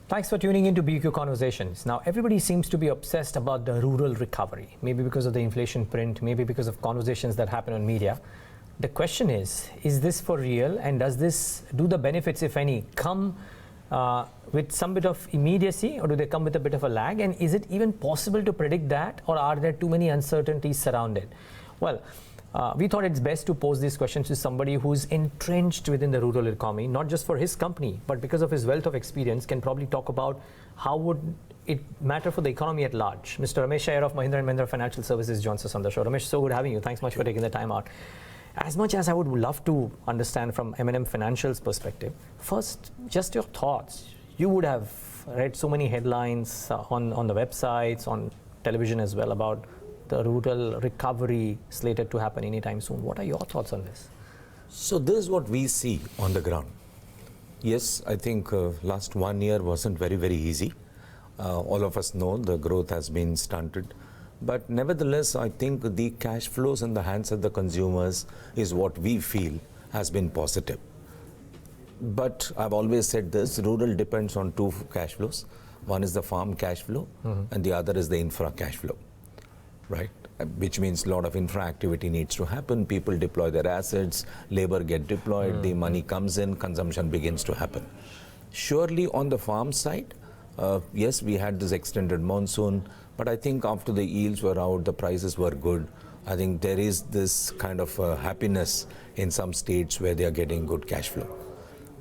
Thanks for tuning in to BQ Conversations. Now, everybody seems to be obsessed about the rural recovery, maybe because of the inflation print, maybe because of conversations that happen on media. The question is this for real, and do the benefits, if any, come with some bit of immediacy, or do they come with a bit of a lag? And is it even possible to predict that, or are there too many uncertainties surrounded? Well, we thought it's best to pose these questions to somebody who's entrenched within the rural economy, not just for his company, but because of his wealth of experience, can probably talk about how would it matter for the economy at large. Mr. Ramesh Iyer of Mahindra and Mahindra Financial Services joins us on the show. Ramesh, so good having you. Thanks much for taking the time out. As much as I would love to understand from M&M Financial's perspective, first, just your thoughts. You would have read so many headlines on the websites, on television as well, about the rural recovery slated to happen anytime soon. What are your thoughts on this? So this is what we see on the ground. Yes, I think last 1 year wasn't very, very easy. All of us know the growth has been stunted. But nevertheless, I think the cash flows in the hands of the consumers is what we feel has been positive. But I've always said this, rural depends on two cash flows. One is the farm cash flow, and the other is the infra cash flow. Right, which means a lot of infra activity needs to happen. People deploy their assets, labor get deployed, the money comes in, consumption begins to happen. Surely on the farm side, yes, we had this extended monsoon, but I think after the yields were out, the prices were good. I think there is this kind of happiness in some states where they are getting good cash flow.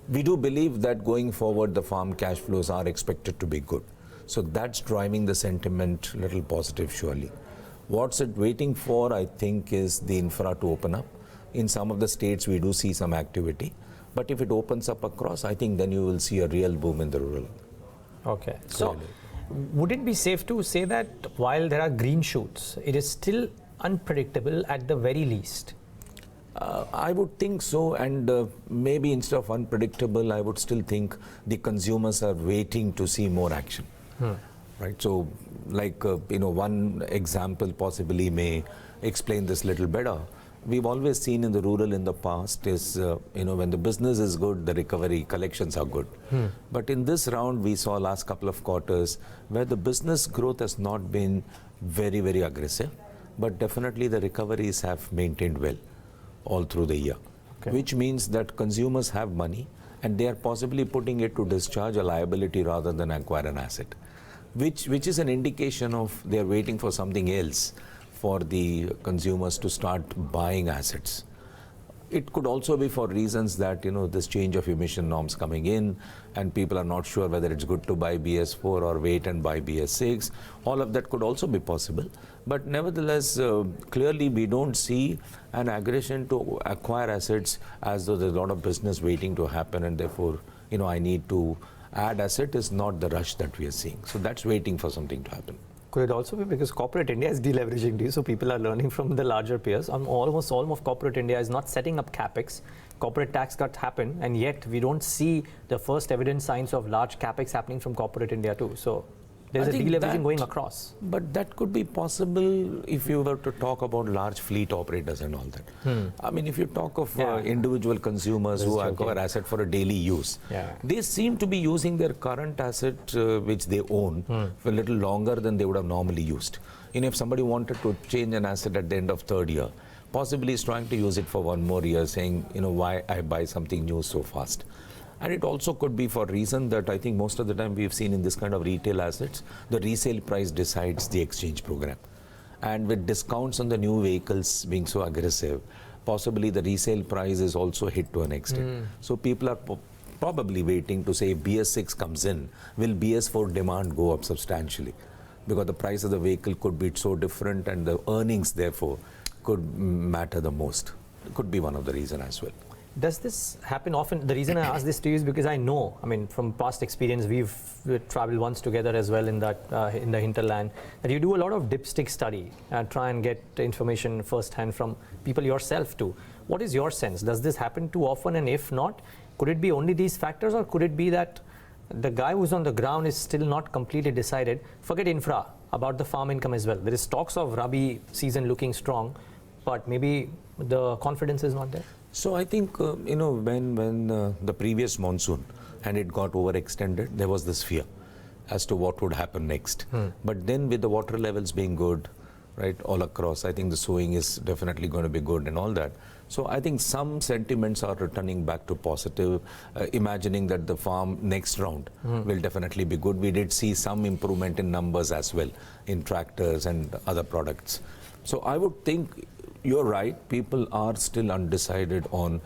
We do believe that going forward, the farm cash flows are expected to be good. So that's driving the sentiment a little positive, surely. What's it waiting for, I think, is the infra to open up. In some of the states, we do see some activity. But if it opens up across, I think then you will see a real boom in the rural. Okay. So, would it be safe to say that while there are green shoots, it is still unpredictable at the very least? I would think so, and maybe instead of unpredictable, I would still think the consumers are waiting to see more action. Right, so like one example possibly may explain this little better. We've always seen in the rural in the past is when the business is good, the recovery collections are good. But in this round, we saw last couple of quarters where the business growth has not been very, very aggressive, but definitely the recoveries have maintained well all through the year, which means that consumers have money and they are possibly putting it to discharge a liability rather than acquire an asset. Which is an indication of they're waiting for something else for the consumers to start buying assets. It could also be for reasons that, this change of emission norms coming in and people are not sure whether it's good to buy BS4 or wait and buy BS6. All of that could also be possible. But nevertheless, clearly we don't see an aggression to acquire assets as though there's a lot of business waiting to happen and therefore, I need to add asset is not the rush that we are seeing. So that's waiting for something to happen. Could it also be because corporate India is deleveraging too, so people are learning from the larger peers? Almost all of corporate India is not setting up capex. Corporate tax cuts happen, and yet we don't see the first evident signs of large capex happening from corporate India too. So there's a deleveraging going across. But that could be possible if you were to talk about large fleet operators and all that. I mean, if you talk of individual consumers who acquire asset for a daily use, they seem to be using their current asset, which they own, for a little longer than they would have normally used. If somebody wanted to change an asset at the end of third year, possibly is trying to use it for one more year, saying, why I buy something new so fast. And it also could be for reason that I think most of the time we've seen in this kind of retail assets, the resale price decides the exchange program. And with discounts on the new vehicles being so aggressive, possibly the resale price is also hit to an extent. So people are probably waiting to say if BS6 comes in, will BS4 demand go up substantially? Because the price of the vehicle could be so different and the earnings therefore could matter the most. It could be one of the reasons as well. Does this happen often? The reason I ask this to you is because I know, from past experience, we've traveled once together as well in the hinterland, that you do a lot of dipstick study, try and get information firsthand from people yourself too. What is your sense? Does this happen too often? And if not, could it be only these factors, or could it be that the guy who's on the ground is still not completely decided? Forget infra, about the farm income as well. There is talks of Rabi season looking strong, but maybe the confidence is not there. So I think, when the previous monsoon and it got overextended, there was this fear as to what would happen next. But then with the water levels being good, right, all across, I think the sowing is definitely going to be good and all that. So I think some sentiments are returning back to positive, imagining that the farm next round will definitely be good. We did see some improvement in numbers as well in tractors and other products. So I would think you're right, people are still undecided on,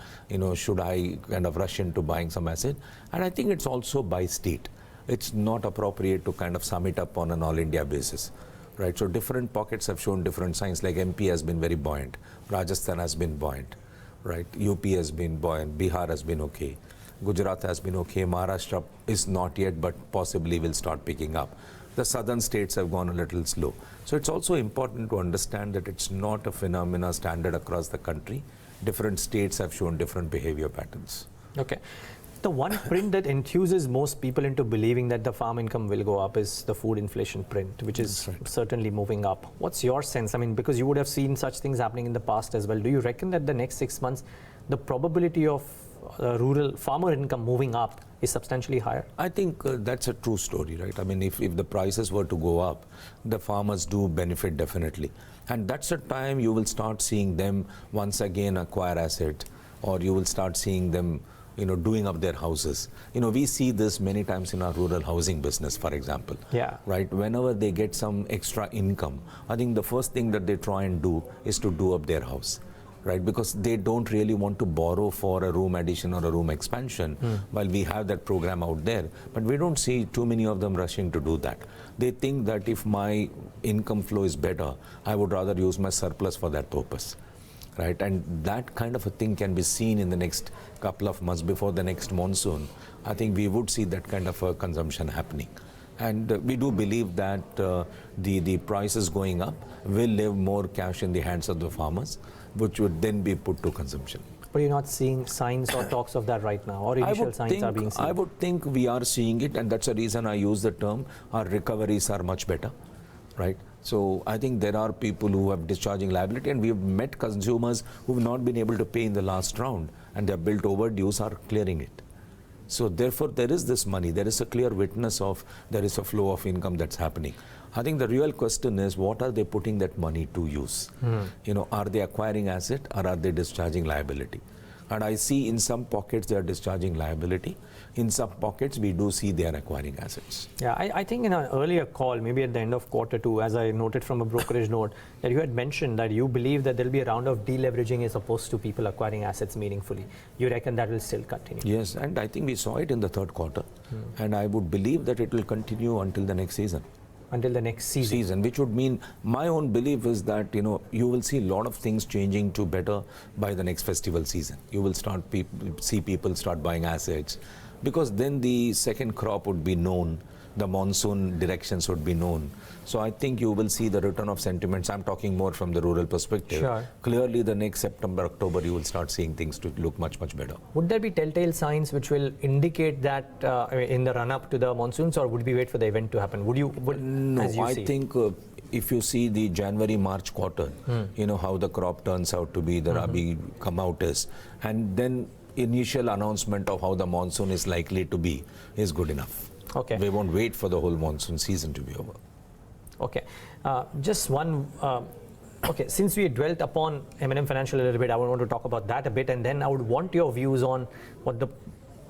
should I kind of rush into buying some asset? And I think it's also by state. It's not appropriate to kind of sum it up on an all India basis. Right, so different pockets have shown different signs, like MP has been very buoyant, Rajasthan has been buoyant, right, UP has been buoyant, Bihar has been okay, Gujarat has been okay, Maharashtra is not yet but possibly will start picking up. The southern states have gone a little slow. So it's also important to understand that it's not a phenomena standard across the country. Different states have shown different behavior patterns. Okay. The one print that enthuses most people into believing that the farm income will go up is the food inflation print, which is certainly moving up. What's your sense? I mean, because you would have seen such things happening in the past as well. Do you reckon that the next 6 months, the probability of rural farmer income moving up is substantially higher? I think that's a true story, right? I mean, if the prices were to go up, the farmers do benefit definitely. And that's the time you will start seeing them once again acquire assets, or you will start seeing them doing up their houses. We see this many times in our rural housing business, for example. Yeah. Right? Whenever they get some extra income, I think the first thing that they try and do is to do up their house. Right? Because they don't really want to borrow for a room addition or a room expansion while we have that program out there. But we don't see too many of them rushing to do that. They think that if my income flow is better, I would rather use my surplus for that purpose. Right, and that kind of a thing can be seen in the next couple of months before the next monsoon. I think we would see that kind of a consumption happening. And we do believe that the prices going up will leave more cash in the hands of the farmers, which would then be put to consumption. But you're not seeing signs or talks of that right now, or initial signs are being seen? I would think we are seeing it, and that's the reason I use the term, our recoveries are much better. Right? So I think there are people who have discharging liability, and we have met consumers who have not been able to pay in the last round, and their billed overdues are clearing it. So therefore, there is this money. There is a clear witness of there is a flow of income that's happening. I think the real question is, what are they putting that money to use? Are they acquiring asset, or are they discharging liability? And I see in some pockets they are discharging liability. In some pockets we do see they are acquiring assets. Yeah, I think in an earlier call, maybe at the end of Q2, as I noted from a brokerage note, that you had mentioned that you believe that there will be a round of deleveraging as opposed to people acquiring assets meaningfully. You reckon that will still continue? Yes, and I think we saw it in the third quarter. And I would believe that it will continue until the next season. Until the next season. Which would mean, my own belief is that you will see a lot of things changing to better by the next festival season. You will see people start buying assets, because then the second crop would be known, the monsoon directions would be known. So I think you will see the return of sentiments. I'm talking more from the rural perspective. Sure. Clearly the next September, October, you will start seeing things to look much, much better. Would there be telltale signs which will indicate that in the run-up to the monsoons, or would we wait for the event to happen? No, I think if you see the January-March quarter, how the crop turns out to be, the Rabi come out is, and then initial announcement of how the monsoon is likely to be is good enough. Okay. We won't wait for the whole monsoon season to be over. Okay. Just one, since we dwelt upon M&M Financial a little bit, I would want to talk about that a bit, and then I would want your views on what the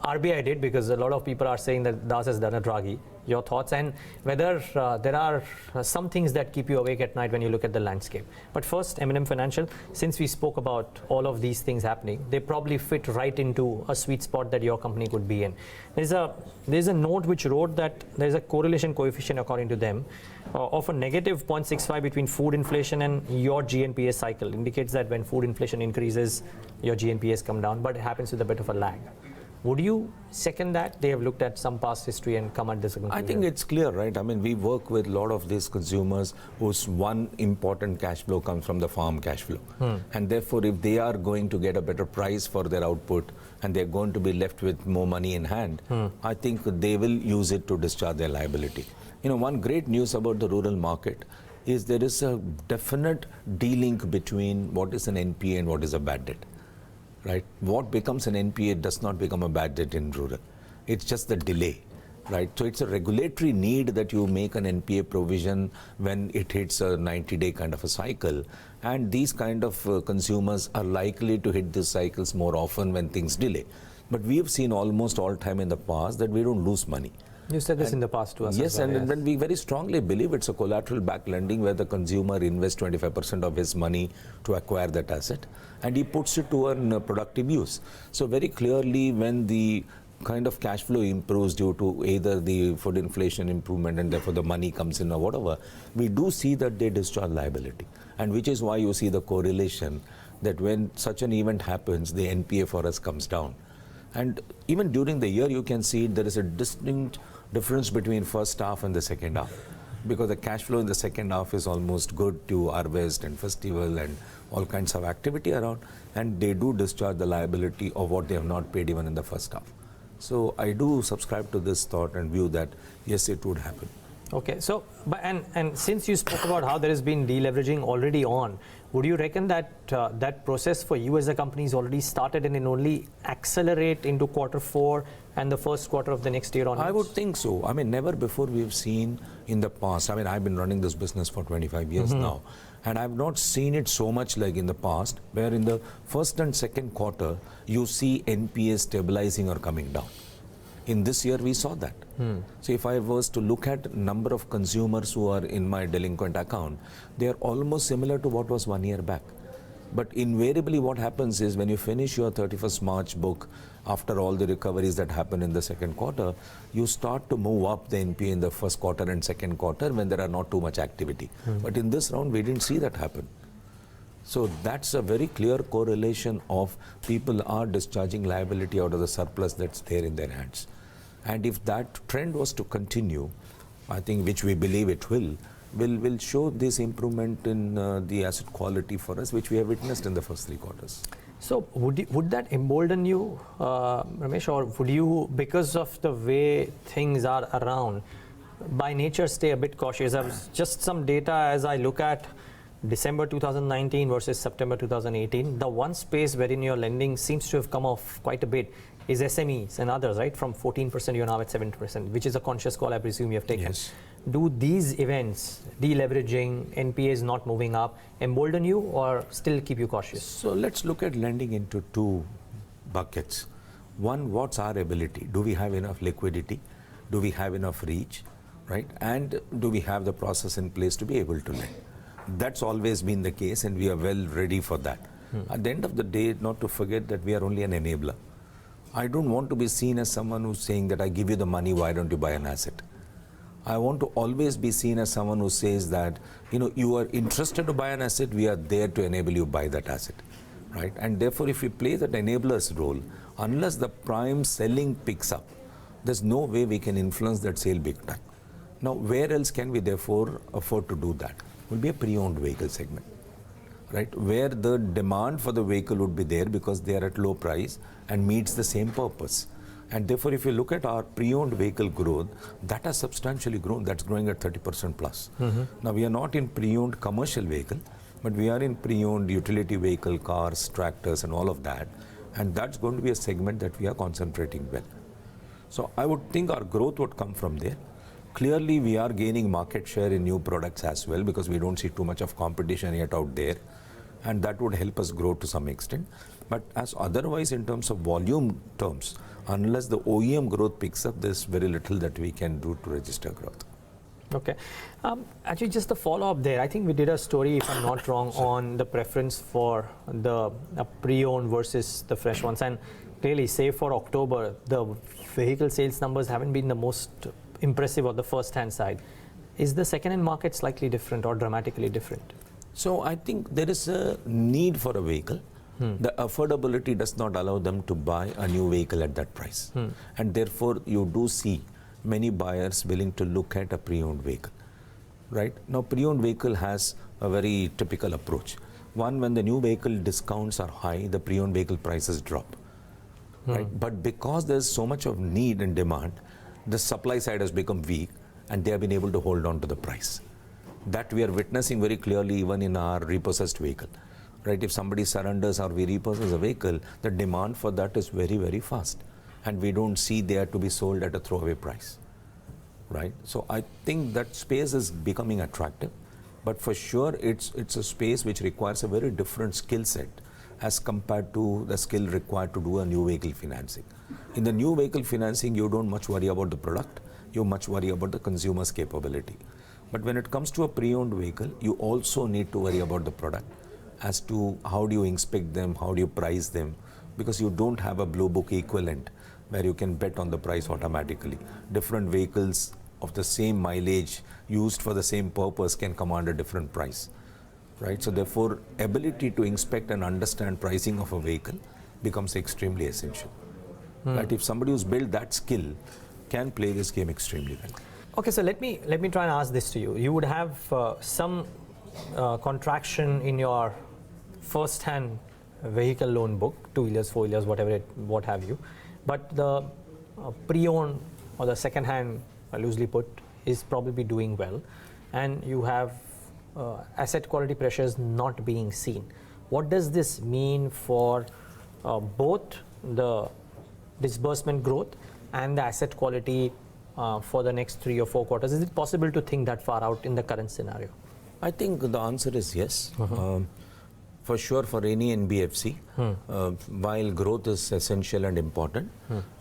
RBI did, because a lot of people are saying that Das has done a Draghi. Your thoughts, and whether there are some things that keep you awake at night when you look at the landscape. But first, M&M Financial, since we spoke about all of these things happening, they probably fit right into a sweet spot that your company could be in. There's a note which wrote that there's a correlation coefficient, according to them, of a negative 0.65 between food inflation and your GNPA cycle. Indicates that when food inflation increases, your GNPAs come down, but it happens with a bit of a lag. Would you second that? They have looked at some past history and come at this conclusion. I think it's clear, right? I mean, we work with a lot of these consumers whose one important cash flow comes from the farm cash flow. And therefore, if they are going to get a better price for their output and they're going to be left with more money in hand, I think they will use it to discharge their liability. One great news about the rural market is there is a definite de-link between what is an NPA and what is a bad debt. Right? What becomes an NPA does not become a bad debt in rural. It's just the delay. Right, so it's a regulatory need that you make an NPA provision when it hits a 90-day kind of a cycle, and these kind of consumers are likely to hit these cycles more often when things delay. But we have seen almost all time in the past that we don't lose money. You said this in the past to us. Yes, as well, and then we very strongly believe it's a collateral backed lending where the consumer invests 25% of his money to acquire that asset, and he puts it to a productive use. So very clearly, when the kind of cash flow improves due to either the food inflation improvement and therefore the money comes in or whatever, we do see that they discharge liability. And which is why you see the correlation that when such an event happens, the NPA for us comes down. And even during the year, you can see there is a distinct difference between first half and the second half, because the cash flow in the second half is almost good to harvest and festival and all kinds of activity around, and they do discharge the liability of what they have not paid even in the first half. So I do subscribe to this thought and view that yes, it would happen. Okay, so and since you spoke about how there has been deleveraging already on, would you reckon that that process for you as a company is already started and it only accelerate into Q4 and the first quarter of the next year onwards? I would think so. I mean, never before we've seen in the past. I mean, I've been running this business for 25 years now, and I've not seen it so much like in the past, where in the first and second quarter, you see NPA stabilizing or coming down. In this year, we saw that. So if I was to look at number of consumers who are in my delinquent account, they are almost similar to what was 1 year back. But invariably what happens is when you finish your 31st March book, after all the recoveries that happen in the second quarter, you start to move up the NPA in the first quarter and second quarter when there are not too much activity. But in this round, we didn't see that happen. So that's a very clear correlation of people are discharging liability out of the surplus that's there in their hands. And if that trend was to continue, I think, which we believe it will show this improvement in the asset quality for us, which we have witnessed in the first 3 quarters. So would that embolden you, Ramesh, or would you, because of the way things are around, by nature stay a bit cautious? Just some data as I look at December 2019 versus September 2018, the one space wherein your lending seems to have come off quite a bit is SMEs and others, right? From 14%, you're now at 7%, which is a conscious call I presume you have taken. Yes. Do these events, deleveraging, NPAs not moving up, embolden you or still keep you cautious? So let's look at lending into 2 buckets. One, what's our ability? Do we have enough liquidity? Do we have enough reach, right? And do we have the process in place to be able to lend? That's always been the case, and we are well ready for that. At the end of the day, not to forget that we are only an enabler. I don't want to be seen as someone who's saying that I give you the money, why don't you buy an asset? I want to always be seen as someone who says that, you are interested to buy an asset, we are there to enable you buy that asset, right? And therefore, if we play that enabler's role, unless the prime selling picks up, there's no way we can influence that sale big time. Now, where else can we therefore afford to do that? Will be a pre-owned vehicle segment, right? Where the demand for the vehicle would be there because they are at low price and meets the same purpose. And therefore, if you look at our pre-owned vehicle growth, that has substantially grown. That's growing at 30% plus. Now, we are not in pre-owned commercial vehicle, but we are in pre-owned utility vehicle, cars, tractors, and all of that. And that's going to be a segment that we are concentrating well. So I would think our growth would come from there. Clearly, we are gaining market share in new products as well because we don't see too much of competition yet out there. And that would help us grow to some extent. But as otherwise, in terms of volume terms, unless the OEM growth picks up, there's very little that we can do to register growth. Okay. Actually, just a follow-up there. I think we did a story, if I'm not wrong, on the preference for the pre-owned versus the fresh ones. And clearly, say for October, the vehicle sales numbers haven't been the most impressive on the first-hand side. Is the second-hand market slightly different or dramatically different? So I think there is a need for a vehicle. The affordability does not allow them to buy a new vehicle at that price. And therefore, you do see many buyers willing to look at a pre-owned vehicle, right? Now, pre-owned vehicle has a very typical approach. One, when the new vehicle discounts are high, the pre-owned vehicle prices drop, right? But because there's so much of need and demand, the supply side has become weak and they have been able to hold on to the price. That we are witnessing very clearly even in our repossessed vehicle, right? If somebody surrenders or we repossess a vehicle, the demand for that is very, very fast. and we don't see they are to be sold at a throwaway price, right? So I think that space is becoming attractive, but for sure it's a space which requires a very different skill set as compared to the skill required to do a new vehicle financing. In the new vehicle financing, you don't much worry about the product, you much worry about the consumer's capability. But when it comes to a pre-owned vehicle, you also need to worry about the product as to how do you inspect them, how do you price them, because you don't have a blue book equivalent where you can bet on the price automatically. Different vehicles of the same mileage used for the same purpose can command a different price, right? So therefore, ability to inspect and understand pricing of a vehicle becomes extremely essential. Right? If somebody who's built that skill can play this game extremely well. Okay, so let me try and ask this to you. You would have some contraction in your first-hand vehicle loan book, 2-wheelers, 4-wheelers, what have you. But the pre-owned or the second-hand, loosely put, is probably doing well, and you have asset quality pressures not being seen. What does this mean for both the disbursement growth and the asset quality for the next 3 or 4 quarters? Is it possible to think that far out in the current scenario? I think the answer is yes. For sure, for any NBFC, while growth is essential and important,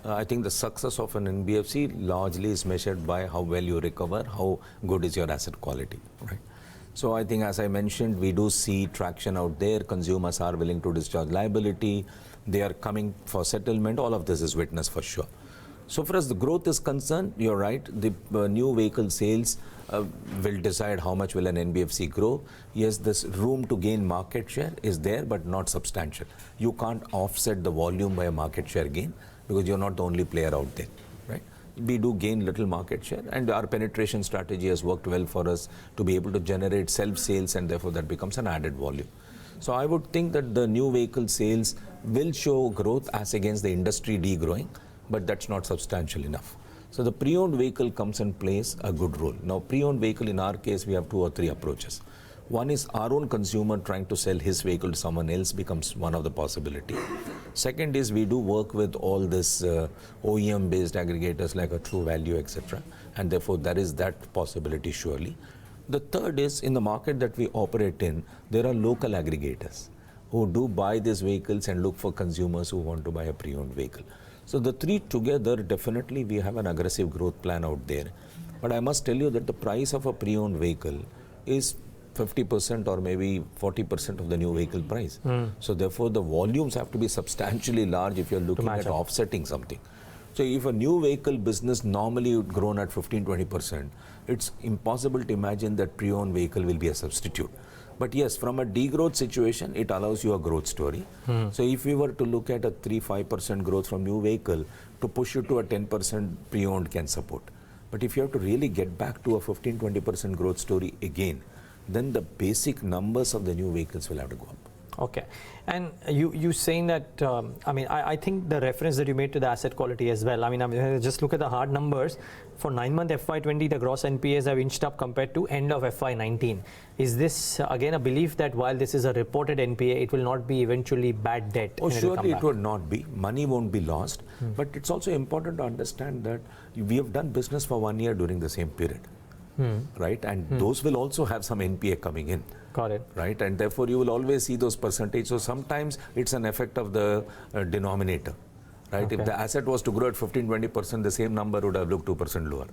I think the success of an NBFC largely is measured by how well you recover, how good is your asset quality, right? So I think, as I mentioned, we do see traction out there. Consumers are willing to discharge liability. They are coming for settlement. All of this is witnessed for sure. So far as the growth is concerned, you're right. The new vehicle sales will decide how much will an NBFC grow. Yes, this room to gain market share is there, but not substantial. You can't offset the volume by a market share gain because you're not the only player out there, right? We do gain little market share, and our penetration strategy has worked well for us to be able to generate self-sales, and therefore that becomes an added volume. So I would think that the new vehicle sales will show growth as against the industry degrowing, but that's not substantial enough. So the pre-owned vehicle comes and plays a good role. Now, pre-owned vehicle, in our case, we have 2 or 3 approaches. One is our own consumer trying to sell his vehicle to someone else becomes one of the possibility. Second is we do work with all this OEM-based aggregators like a True Value, etc. And therefore, there is that possibility surely. The third is in the market that we operate in, there are local aggregators who do buy these vehicles and look for consumers who want to buy a pre-owned vehicle. So the 3 together, definitely we have an aggressive growth plan out there. But I must tell you that the price of a pre-owned vehicle is 50% or maybe 40% of the new vehicle price. So therefore the volumes have to be substantially large if you're looking at offsetting something. So if a new vehicle business normally would grown at 15-20%, it's impossible to imagine that pre-owned vehicle will be a substitute. But yes, from a degrowth situation, it allows you a growth story. So if we were to look at a 3-5% growth from new vehicle, to push you to a 10% pre-owned can support. But if you have to really get back to a 15-20% growth story again, then the basic numbers of the new vehicles will have to go up. Okay. And you saying that, I think the reference that you made to the asset quality as well, just look at the hard numbers. For 9-month FY20, the gross NPAs have inched up compared to end of FY19. Is this again a belief that while this is a reported NPA, it will not be eventually bad debt? Oh, surely it will not be. Money won't be lost. But it's also important to understand that we have done business for 1 year during the same period. Right? And those will also have some NPA coming in. Got it. Right? And therefore you will always see those percentages. So sometimes it's an effect of the denominator. Right? Okay. If the asset was to grow at 15-20%, the same number would have looked 2% lower.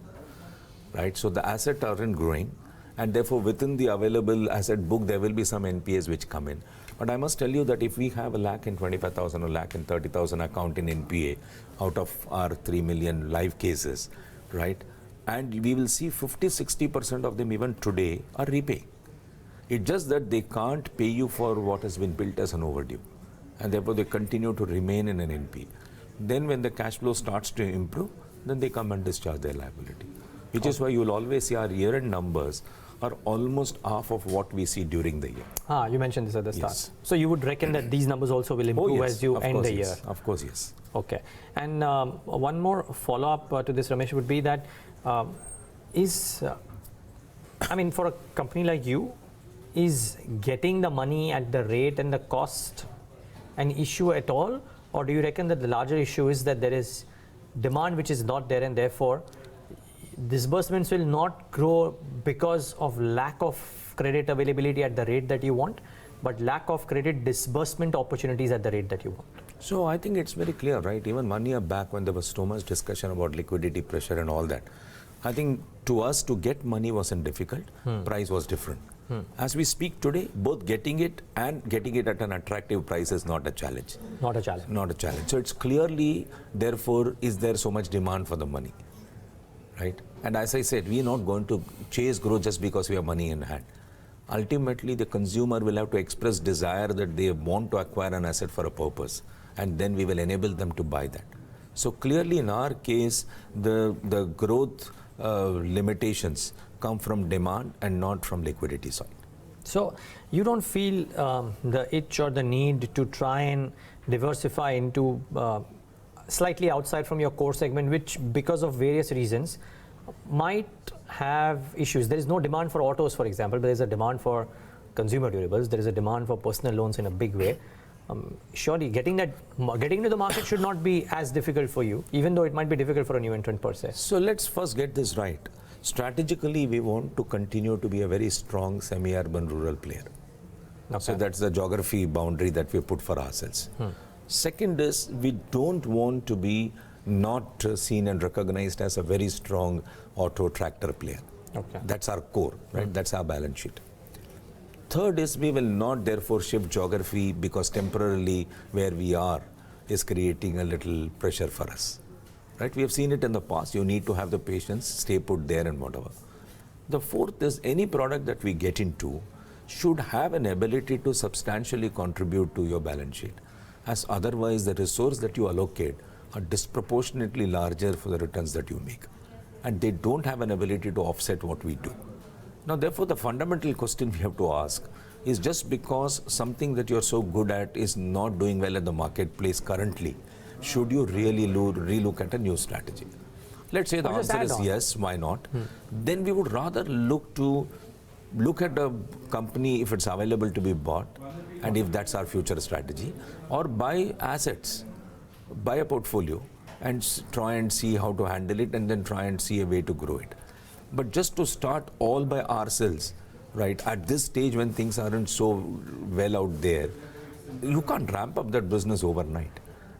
Right? So the assets aren't growing, and therefore within the available asset book there will be some NPAs which come in. But I must tell you that if we have 1,25,000 or 1,30,000 account in NPA out of our 3 million live cases, right? And we will see 50-60% of them even today are repaying. It's just that they can't pay you for what has been built as an overdue, and therefore they continue to remain in an NPA. Then when the cash flow starts to improve, then they come and discharge their liability. Which is why you will always see our year-end numbers are almost half of what we see during the year. You mentioned this at the start. So you would reckon that these numbers also will improve as you end the year? Of course, yes. Okay. And one more follow-up to this, Ramesh, would be that for a company like you, is getting the money at the rate and the cost an issue at all? Or do you reckon that the larger issue is that there is demand which is not there, and therefore disbursements will not grow because of lack of credit availability at the rate that you want, but lack of credit disbursement opportunities at the rate that you want. So I think it's very clear, right? Even 1 year back when there was so much discussion about liquidity pressure and all that, I think to us to get money wasn't difficult, price was different. As we speak today, both getting it and getting it at an attractive price is not a challenge. Not a challenge. Not a challenge. So it's clearly, therefore, is there so much demand for the money, right? And as I said, we are not going to chase growth just because we have money in hand. Ultimately, the consumer will have to express desire that they want to acquire an asset for a purpose, and then we will enable them to buy that. So clearly, in our case, the growth limitations come from demand and not from liquidity side. So you don't feel the itch or the need to try and diversify into slightly outside from your core segment, which because of various reasons might have issues. There is no demand for autos, for example, but there is a demand for consumer durables. There is a demand for personal loans in a big way. Surely getting into the market should not be as difficult for you, even though it might be difficult for a new entrant per se. So let's first get this right. Strategically, we want to continue to be a very strong semi-urban rural player. Okay. So that's the geography boundary that we put for ourselves. Second is, we don't want to be not seen and recognized as a very strong auto tractor player. Okay. That's our core, right? That's our balance sheet. Third is, we will not therefore shift geography because temporarily where we are is creating a little pressure for us. Right? We have seen it in the past. You need to have the patience, stay put there and whatever. The fourth is, any product that we get into should have an ability to substantially contribute to your balance sheet, as otherwise the resource that you allocate are disproportionately larger for the returns that you make, and they don't have an ability to offset what we do. Now therefore, the fundamental question we have to ask is, just because something that you're so good at is not doing well in the marketplace currently, should you really relook at a new strategy? Let's say the answer is yes, why not? Then we would rather look at a company if it's available to be bought, and if that's our future strategy, or buy assets, buy a portfolio and try and see how to handle it, and then try and see a way to grow it. But just to start all by ourselves, right, at this stage when things aren't so well out there, you can't ramp up that business overnight.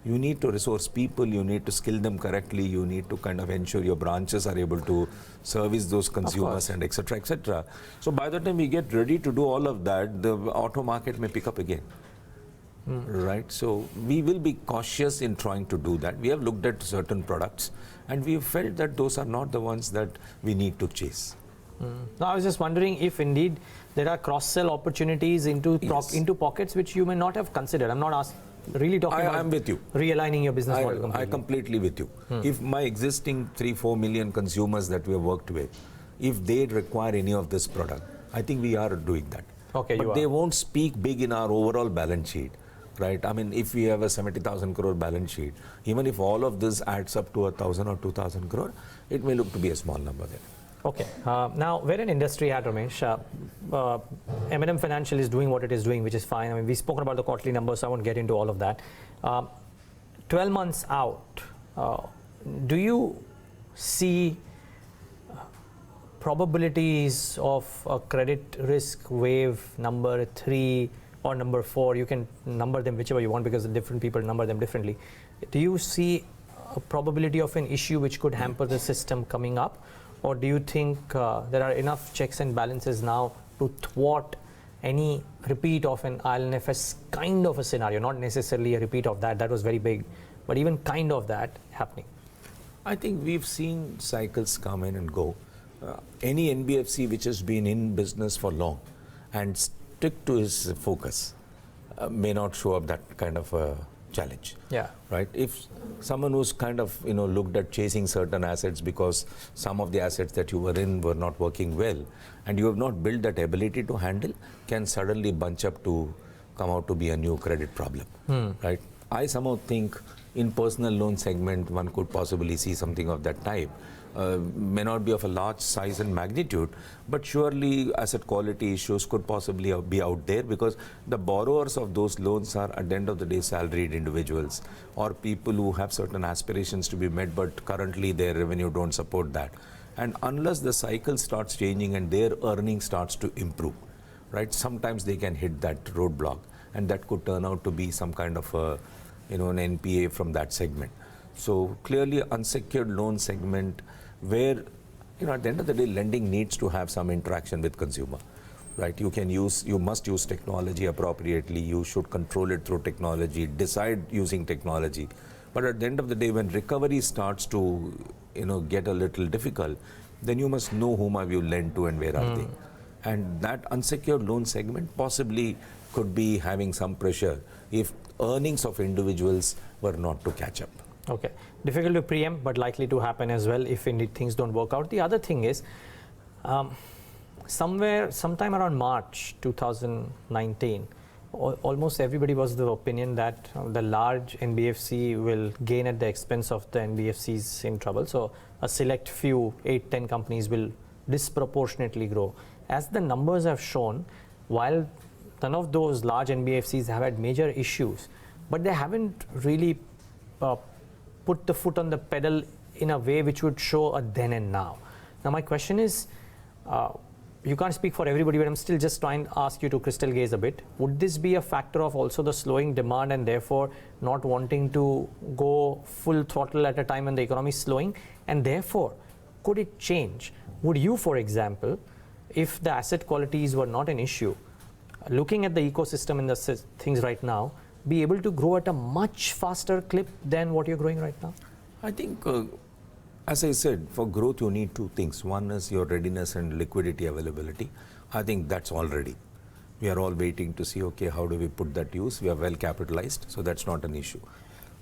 You need to resource people, you need to skill them correctly, you need to kind of ensure your branches are able to service those consumers and etc., etc. So by the time we get ready to do all of that, the auto market may pick up again. Right? So we will be cautious in trying to do that. We have looked at certain products and we have felt that those are not the ones that we need to chase. Now, I was just wondering if indeed there are cross-sell opportunities into pockets which you may not have considered. I'm not really talking about I'm with you. Realigning your business model completely. I completely with you. If my existing 3-4 million consumers that we have worked with, if they require any of this product, I think we are doing that. Okay, but they won't speak big in our overall balance sheet. Right? I mean, if we have a 70,000 crore balance sheet, even if all of this adds up to 1,000 or 2,000 crore, it may look to be a small number there. Okay. Now, we're an industry at Ramesh. M&M Financial is doing what it is doing, which is fine. I mean, we've spoken about the quarterly numbers, so I won't get into all of that. 12 months out, do you see probabilities of a credit risk wave number 3 or number 4? You can number them whichever you want because different people number them differently. Do you see a probability of an issue which could hamper the system coming up? Or do you think there are enough checks and balances now to thwart any repeat of an IL&FS kind of a scenario? Not necessarily a repeat of that was very big, but even kind of that happening. I think we've seen cycles come in and go. Any NBFC which has been in business for long and stick to his focus may not show up that kind of a challenge. Yeah. Right? If someone who's kind of looked at chasing certain assets because some of the assets that you were in were not working well, and you have not built that ability to handle, can suddenly bunch up to come out to be a new credit problem. Right? I somehow think In personal loan segment, one could possibly see something of that type. May not be of a large size and magnitude, but surely asset quality issues could possibly be out there, because the borrowers of those loans are at the end of the day salaried individuals or people who have certain aspirations to be met, but currently their revenue don't support that. And unless the cycle starts changing and their earning starts to improve, right, sometimes they can hit that roadblock, and that could turn out to be some kind of a, an NPA from that segment. So clearly unsecured loan segment where, at the end of the day, lending needs to have some interaction with consumer, right? You must use technology appropriately. You should control it through technology, decide using technology. But at the end of the day, when recovery starts to, get a little difficult, then you must know whom have you lent to and where are they. And that unsecured loan segment possibly could be having some pressure if earnings of individuals were not to catch up. Okay, difficult to preempt, but likely to happen as well if indeed things don't work out. The other thing is, sometime around March 2019, almost everybody was of the opinion that the large NBFC will gain at the expense of the NBFCs in trouble. So a select few, 8-10 companies will disproportionately grow. As the numbers have shown, while none of those large NBFCs have had major issues, but they haven't really put the foot on the pedal in a way which would show a then and now. Now my question is, you can't speak for everybody, but I'm still just trying to ask you to crystal gaze a bit. Would this be a factor of also the slowing demand and therefore not wanting to go full throttle at a time when the economy is slowing? And therefore, could it change? Would you, for example, if the asset qualities were not an issue, looking at the ecosystem and the things right now, be able to grow at a much faster clip than what you're growing right now? I think, as I said, for growth you need two things. One is your readiness and liquidity availability. I think that's all ready. We are all waiting to see, okay, how do we put that to use? We are well capitalized, so that's not an issue.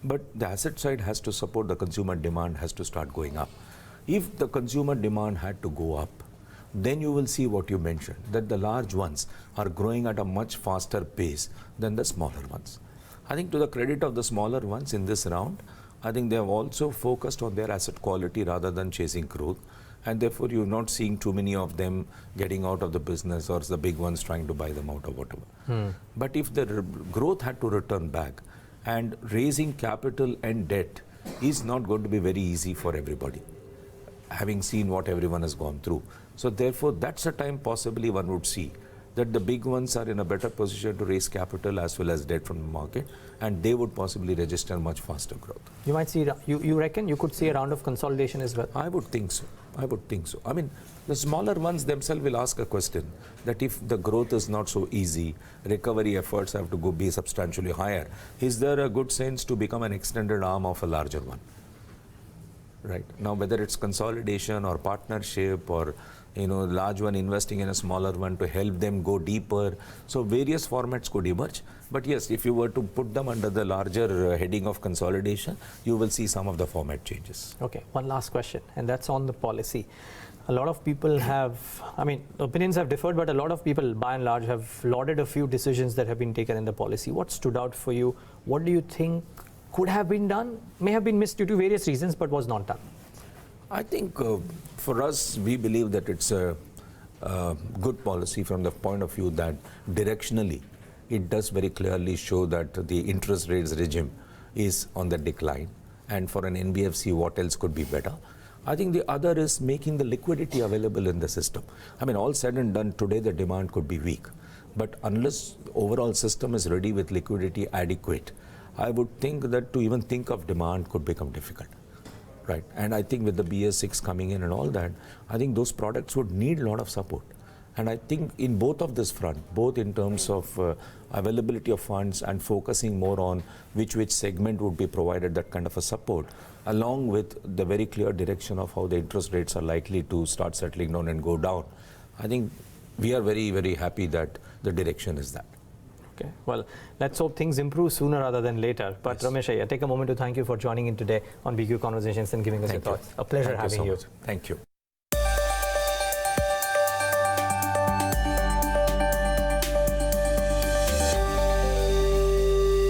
But the asset side has to support the consumer demand, has to start going up. If the consumer demand had to go up, then you will see what you mentioned, that the large ones are growing at a much faster pace than the smaller ones. I think to the credit of the smaller ones in this round, I think they have also focused on their asset quality rather than chasing growth. And therefore, you're not seeing too many of them getting out of the business or the big ones trying to buy them out or whatever. But if the growth had to return back, and raising capital and debt is not going to be very easy for everybody, having seen what everyone has gone through. So therefore, that's a time possibly one would see that the big ones are in a better position to raise capital as well as debt from the market, and they would possibly register much faster growth. You might see, you reckon you could see a round of consolidation as well? I would think so. I would think so. I mean, the smaller ones themselves will ask a question that if the growth is not so easy, recovery efforts have to be substantially higher, is there a good sense to become an extended arm of a larger one? Right. Now, whether it's consolidation or partnership or large one investing in a smaller one to help them go deeper. So various formats could emerge. But yes, if you were to put them under the larger heading of consolidation, you will see some of the format changes. Okay, one last question, and that's on the policy. A lot of people have, opinions have differed, but a lot of people, by and large, have lauded a few decisions that have been taken in the policy. What stood out for you? What do you think could have been done, may have been missed due to various reasons, but was not done? I think for us, we believe that it's a good policy from the point of view that directionally, it does very clearly show that the interest rates regime is on the decline. And for an NBFC, what else could be better? I think the other is making the liquidity available in the system. All said and done, today the demand could be weak. But unless the overall system is ready with liquidity adequate, I would think that to even think of demand could become difficult. Right. And I think with the BS6 coming in and all that, I think those products would need a lot of support. And I think in both of this front, both in terms of availability of funds and focusing more on which segment would be provided that kind of a support, along with the very clear direction of how the interest rates are likely to start settling down and go down, I think we are very, very happy that the direction is that. Okay. Well, let's hope things improve sooner rather than later. But yes. Ramesh Iyer, take a moment to thank you for joining in today on BQ Conversations and giving us your thoughts. A pleasure having you. Thank you.